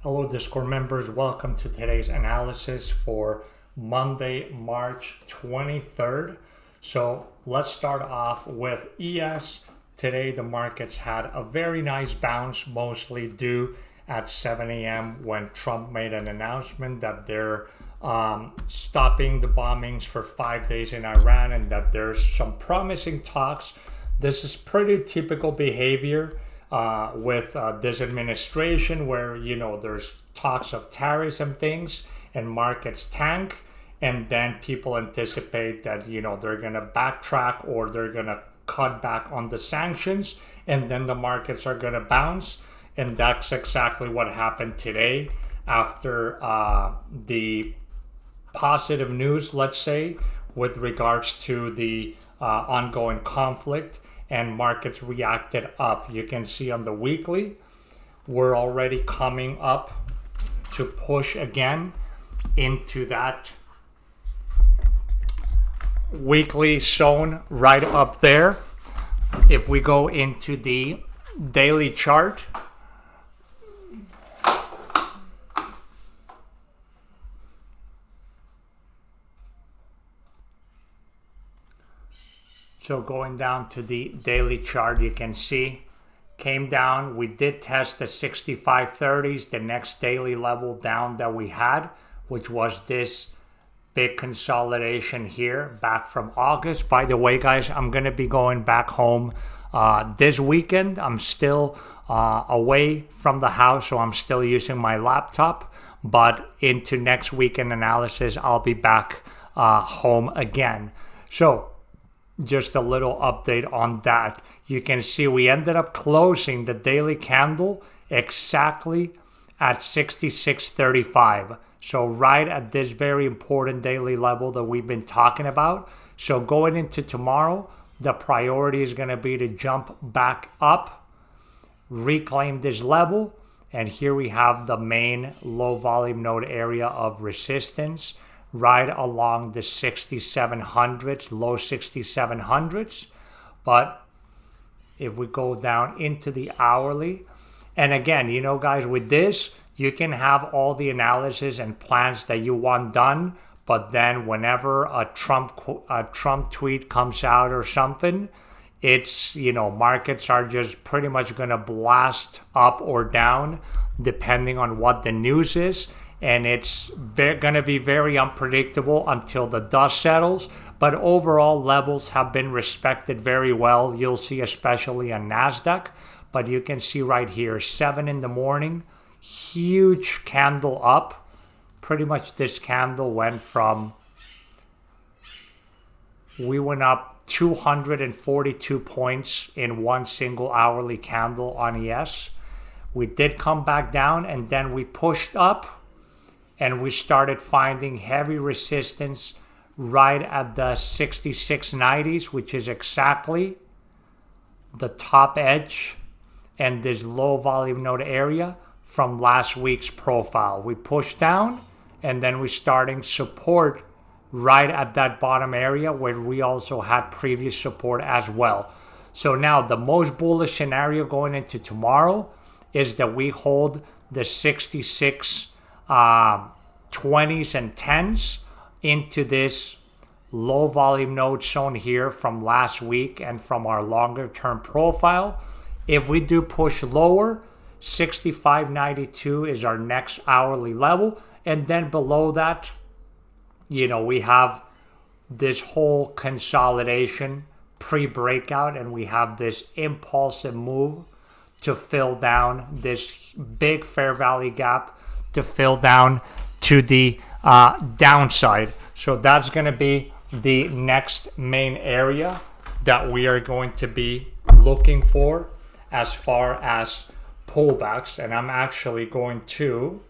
Hello, Discord members. Welcome to today's analysis for Monday, March 23rd. So let's start off with ES. Today, the markets had a very nice bounce, mostly due at 7 a.m. when Trump made an announcement that they're stopping the bombings for 5 days in Iran and that there's some promising talks. This is pretty typical behavior with this administration where, there's talks of tariffs and things and markets tank. And then people anticipate that, they're going to backtrack or they're going to cut back on the sanctions. And then the markets are going to bounce. And that's exactly what happened today after the positive news, let's say, with regards to the ongoing conflict, and markets reacted up. You can see on the weekly, we're already coming up to push again into that weekly zone right up there. If we go into the daily chart, so going down to the daily chart, you can see came down. We did test the 65.30s, the next daily level down that we had, which was this big consolidation here back from August. By the way, guys, I'm going to be going back home this weekend. I'm still away from the house, so I'm still using my laptop. But into next weekend analysis, I'll be back home again. So just a little update on that. You can see we ended up closing the daily candle exactly at 66.35. So right at this very important daily level that we've been talking about. So going into tomorrow, the priority is going to be to jump back up, reclaim this level. And here we have the main low volume node area of resistance right along the 6700s, low 6700s. But if we go down into the hourly, and again, guys, with this, you can have all the analysis and plans that you want done, but then whenever a Trump tweet comes out or something, it's, markets are just pretty much going to blast up or down depending on what the news is. And it's going to be very unpredictable until the dust settles. But overall, levels have been respected very well. You'll see especially on NASDAQ. But you can see right here, 7 in the morning, huge candle up. Pretty much this candle went from, we went up 242 points in one single hourly candle on ES. We did come back down and then we pushed up. And we started finding heavy resistance right at the 6690s, which is exactly the top edge and this low volume node area from last week's profile. We pushed down and then we starting support right at that bottom area where we also had previous support as well. So now the most bullish scenario going into tomorrow is that we hold the 66 20s and 10s into this low volume node zone here from last week and from our longer term profile. If we do push lower, 65.92 is our next hourly level. And then below that, we have this whole consolidation pre-breakout and we have this impulsive move to fill down this big fair value gap, to fill down to the downside. So that's going to be the next main area that we are going to be looking for as far as pullbacks. And I'm actually going to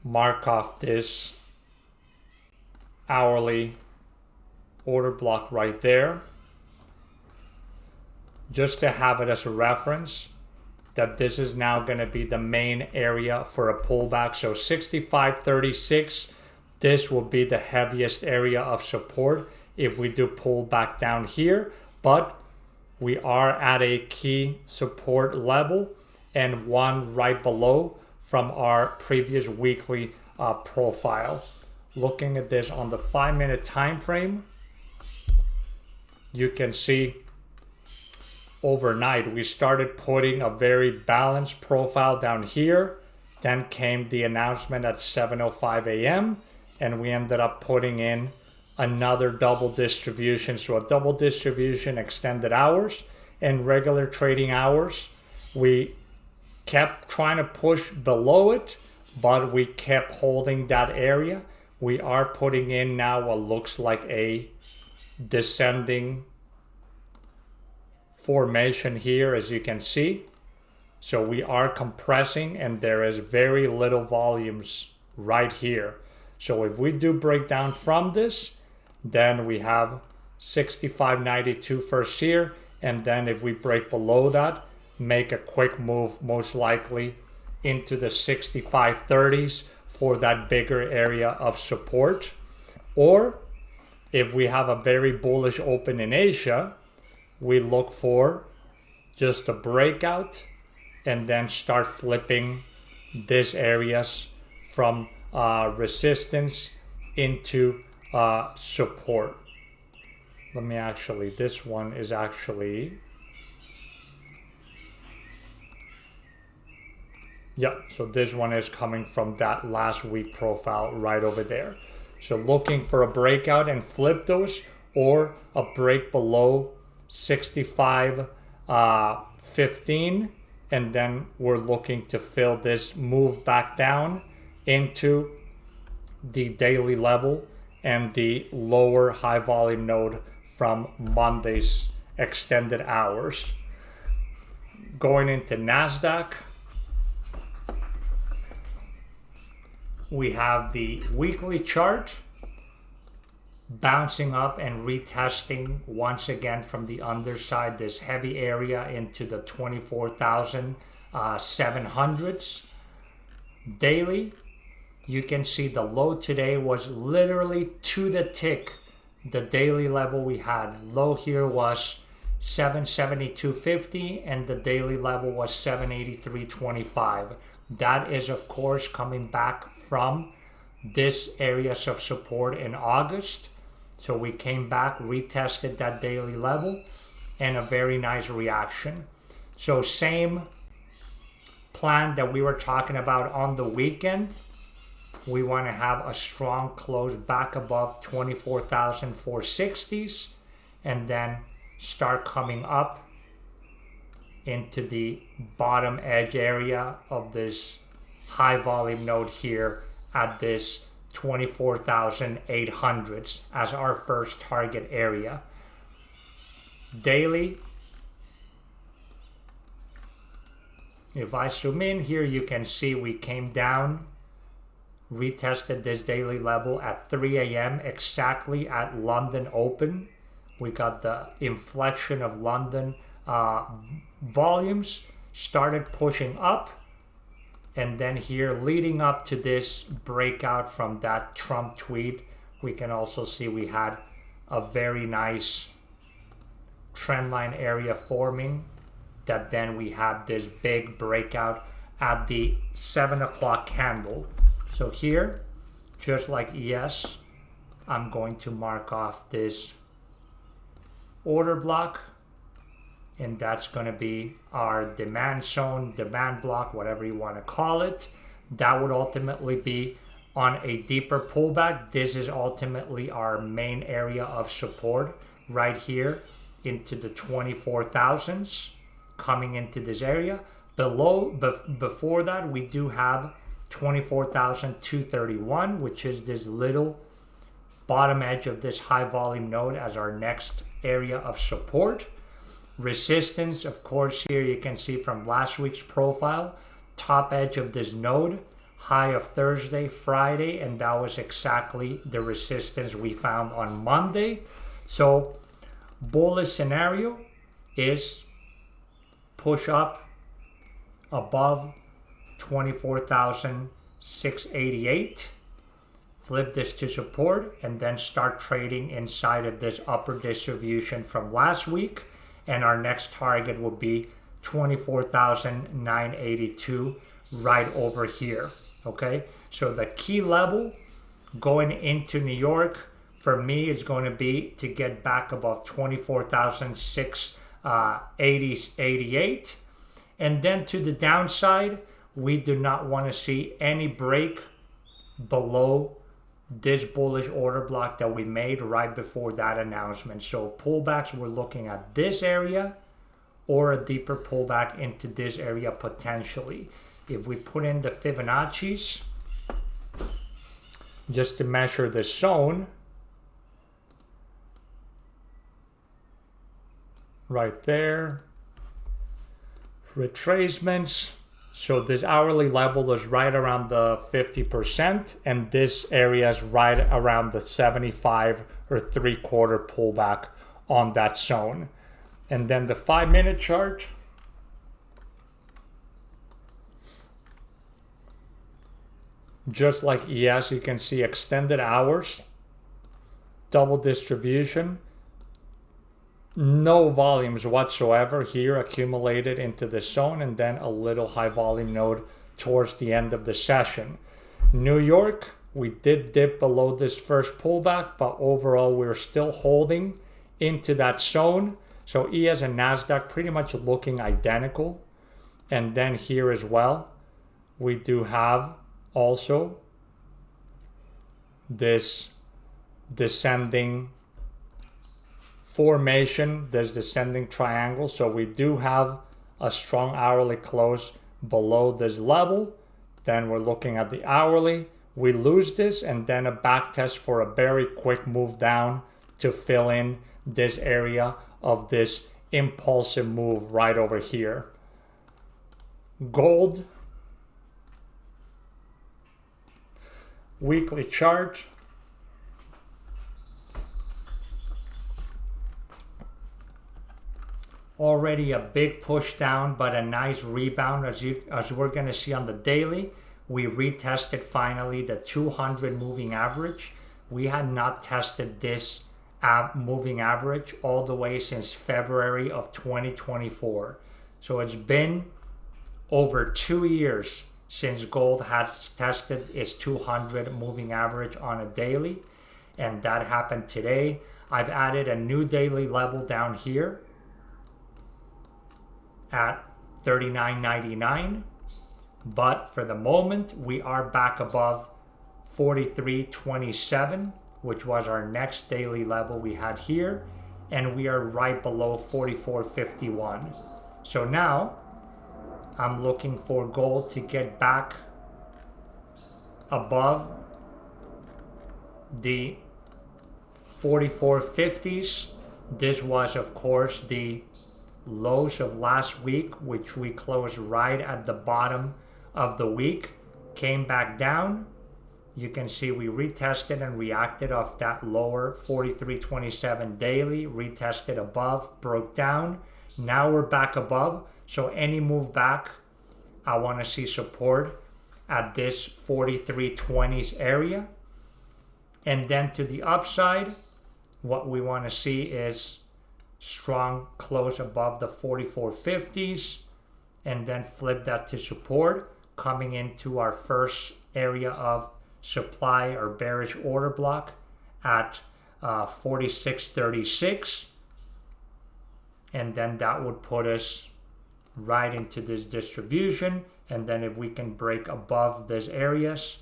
mark off this hourly order block right there, just to have it as a reference that this is now going to be the main area for a pullback. So 65.36, this will be the heaviest area of support if we do pull back down here. But we are at a key support level and one right below from our previous weekly profile. Looking at this on the 5-minute time frame, you can see overnight we started putting a very balanced profile down here. Then came the announcement at 7:05 a.m. and we ended up putting in another double distribution. So a double distribution, extended hours and regular trading hours. We kept trying to push below it, but we kept holding that area. We are putting in now what looks like a descending formation here, as you can see. So we are compressing and there is very little volumes right here. So if we do break down from this, then we have 65.92 first here, and then if we break below that, make a quick move most likely into the 65.30s for that bigger area of support. Or if we have a very bullish open in Asia, we look for just a breakout and then start flipping these areas from resistance into support. Let me actually, this one is actually, yeah, so this one is coming from that last week profile right over there. So looking for a breakout and flip those, or a break below 65.15, and then we're looking to fill this move back down into the daily level and the lower high volume node from Monday's extended hours. Going into NASDAQ, we have the weekly chart bouncing up and retesting once again from the underside, this heavy area into the 24,700s. Daily, you can see the low today was literally to the tick the daily level we had. Low here was 772.50 and the daily level was 783.25. That is of course coming back from this areas of support in August. So we came back, retested that daily level, and a very nice reaction. So same plan that we were talking about on the weekend. We want to have a strong close back above 24,460s and then start coming up into the bottom edge area of this high volume node here at this 24,800s as our first target area. Daily, if I zoom in here, you can see we came down, retested this daily level at 3 a.m. exactly at London open. We got the inflection of London volumes, started pushing up, and then here leading up to this breakout from that Trump tweet, we can also see we had a very nice trend line area forming, that then we had this big breakout at the 7 o'clock candle. So here, just like ES, I'm going to mark off this order block, and that's going to be our demand zone, demand block, whatever you want to call it. That would ultimately be on a deeper pullback. This is ultimately our main area of support right here into the 24,000s, coming into this area. Before that, we do have 24,231, which is this little bottom edge of this high volume node as our next area of support. Resistance, of course, here you can see from last week's profile, top edge of this node, high of Thursday, Friday, and that was exactly the resistance we found on Monday. So bullish scenario is push up above 24,688, flip this to support, and then start trading inside of this upper distribution from last week. And our next target will be 24,982 right over here. Okay, so the key level going into New York for me is going to be to get back above 24,688. And then to the downside, we do not want to see any break below this bullish order block that we made right before that announcement. So pullbacks, we're looking at this area or a deeper pullback into this area potentially. If we put in the Fibonacci's just to measure the zone, right there, retracements. So this hourly level is right around the 50%, and this area is right around the 75 or 3/4 pullback on that zone. And then the 5-minute chart, just like ES, you can see extended hours, double distribution, no volumes whatsoever here accumulated into the zone, and then a little high volume node towards the end of the session. New York, we did dip below this first pullback, but overall we're still holding into that zone. So ES and NASDAQ pretty much looking identical. And then here as well, we do have also this descending formation, this descending triangle. So we do have a strong hourly close below this level. Then we're looking at the hourly. We lose this and then a back test for a very quick move down to fill in this area of this impulsive move right over here. Gold, weekly chart. Already a big push down, but a nice rebound as we're going to see on the daily. We retested finally the 200 moving average. We had not tested this moving average all the way since February of 2024. So it's been over 2 years since gold has tested its 200 moving average on a daily, and that happened today. I've added a new daily level down here at $39.99, but for the moment we are back above $43.27, which was our next daily level we had here, and we are right below $44.51. So now I'm looking for gold to get back above the 44.50s. This was of course the lows of last week, which we closed right at the bottom of the week, came back down. You can see we retested and reacted off that lower 43.27 daily, retested above, broke down. Now we're back above, so any move back, I want to see support at this 43.20s area. And then to the upside, what we want to see is strong close above the 44.50s, and then flip that to support, coming into our first area of supply or bearish order block at 46.36, and then that would put us right into this distribution. And then if we can break above these areas,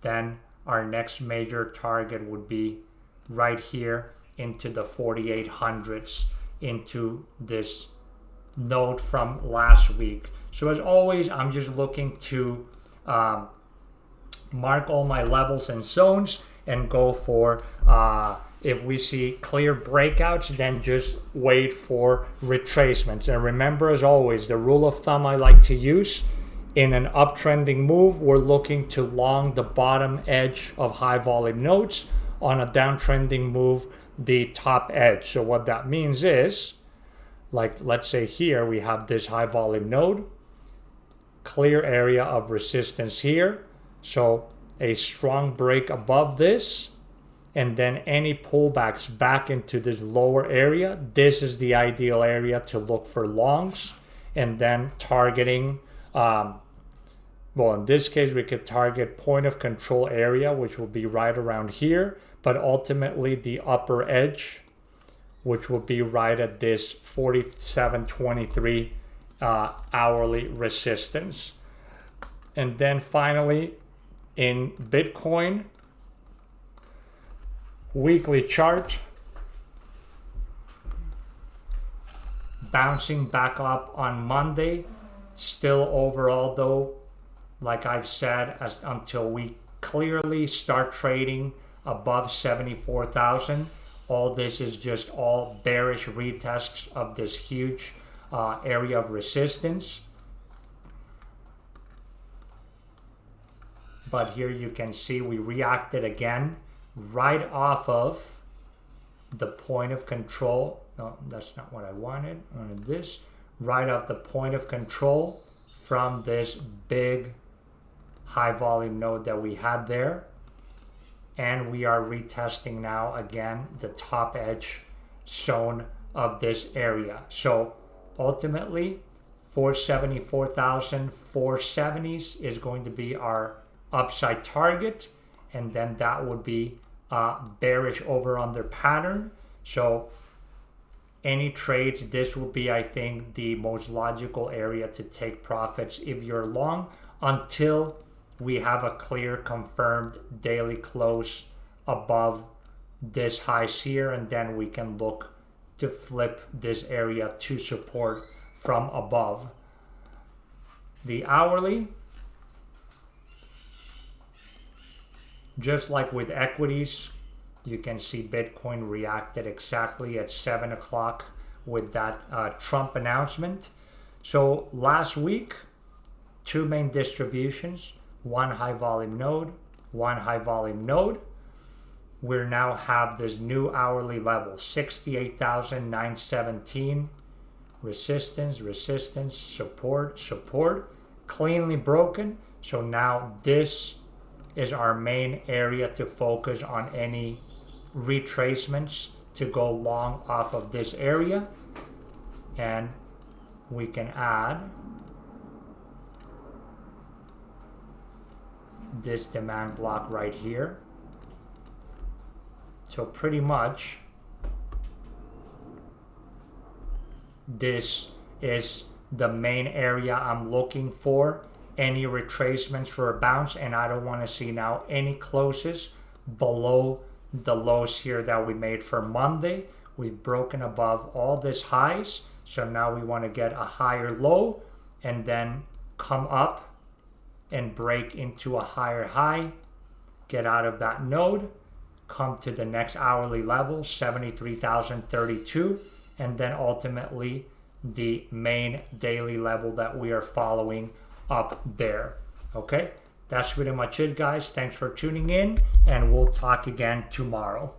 then our next major target would be right here into the 4800s, into this node from last week. So as always, I'm just looking to mark all my levels and zones and go for if we see clear breakouts, then just wait for retracements. And remember, as always, the rule of thumb I like to use: in an uptrending move, we're looking to long the bottom edge of high volume nodes. On a downtrending move, the top edge. So what that means is, like let's say here we have this high volume node, clear area of resistance here, so a strong break above this, and then any pullbacks back into this lower area, this is the ideal area to look for longs. and then targeting, well, in this case, we could target point of control area, which will be right around here, but ultimately the upper edge, which will be right at this 47.23 hourly resistance. And then finally, in Bitcoin, weekly chart, bouncing back up on Monday. Still overall though, like I've said, until we clearly start trading above 74,000, all this is just all bearish retests of this huge area of resistance. But here you can see we reacted again right off of the point of control. No, that's not what I wanted. I wanted this. Right off the point of control from this big high volume node that we had there. And we are retesting now again the top edge zone of this area. So ultimately 474,470s is going to be our upside target, and then that would be bearish over under pattern. So any trades, this will be, I think, the most logical area to take profits if you're long, until we have a clear confirmed daily close above this highs here, and then we can look to flip this area to support from above. The hourly, just like with equities, you can see Bitcoin reacted exactly at 7 o'clock with that Trump announcement. So last week, two main distributions, one high volume node, one high volume node. We now have this new hourly level, 68,917. Resistance, resistance, support, support, cleanly broken. So now this is our main area to focus on any retracements to go long off of this area. And we can add this demand block right here. So pretty much this is the main area I'm looking for any retracements for a bounce, and I don't want to see now any closes below the lows here that we made for Monday. We've broken above all this highs, so now we want to get a higher low and then come up and break into a higher high, get out of that node, come to the next hourly level, 73,032, and then ultimately the main daily level that we are following up there. Okay, that's pretty much it, guys. Thanks for tuning in, and we'll talk again tomorrow.